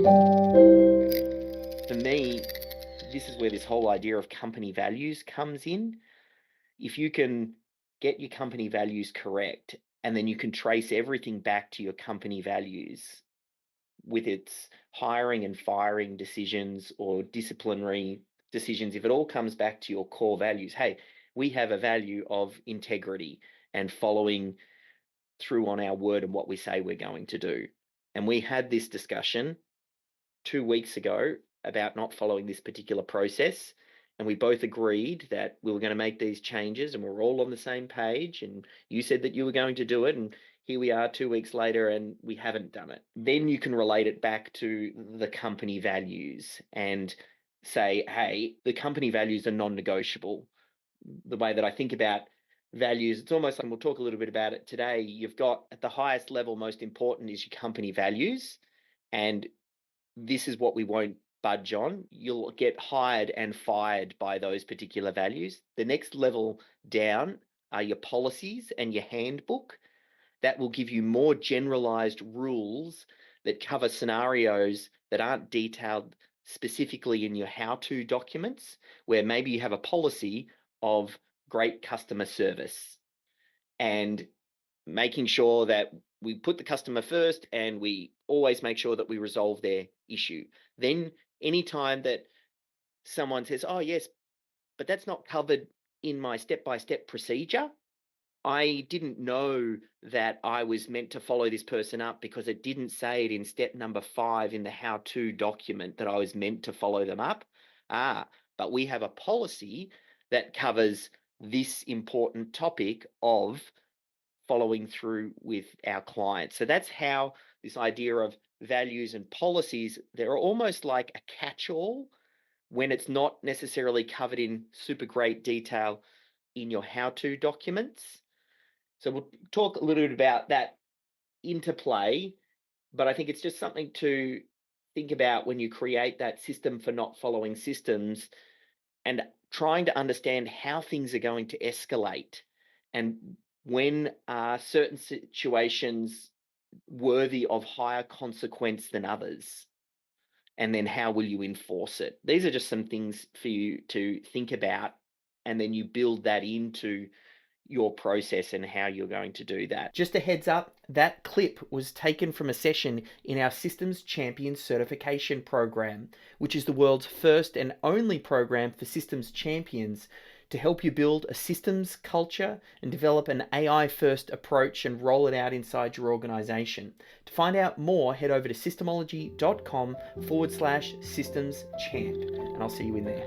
For me, this is where this whole idea of company values comes in. If you can get your company values correct, and then you can trace everything back to your company values with its hiring and firing decisions or disciplinary decisions, if it all comes back to your core values, hey, we have a value of integrity and following through on our word and what we say we're going to do. And we had this discussion 2 weeks ago about not following this particular process. And we both agreed that we were going to make these changes and we're all on the same page. And you said that you were going to do it. And here we are 2 weeks later and we haven't done it. Then you can relate it back to the company values and say, hey, the company values are non-negotiable. The way that I think about values, it's almost like, and we'll talk a little bit about it today, you've got at the highest level, most important is your company values. And this is what we won't budge on. You'll get hired and fired by those particular values. The next level down are your policies and your handbook. That will give you more generalized rules that cover scenarios that aren't detailed specifically in your how-to documents, where maybe you have a policy of great customer service and making sure that we put the customer first and we always make sure that we resolve their issue. Then anytime that someone says, oh yes, but that's not covered in my step-by-step procedure, I didn't know that I was meant to follow this person up because it didn't say it in step number 5 in the how-to document that I was meant to follow them up. But we have a policy that covers this important topic of following through with our clients. So that's how this idea of values and policies, they're almost like a catch-all when it's not necessarily covered in super great detail in your how-to documents. So we'll talk a little bit about that interplay, but I think it's just something to think about when you create that system for not following systems and trying to understand how things are going to escalate and when are certain situations worthy of higher consequence than others, and then how will you enforce it. These are just some things for you to think about, and then you build that into your process and how you're going to do that. Just a heads up, that clip was taken from a session in our Systems Champions Certification Program, which is the world's first and only program for systems champions to help you build a systems culture and develop an AI-first approach and roll it out inside your organization. To find out more, head over to systemology.com/systems champ, and I'll see you in there.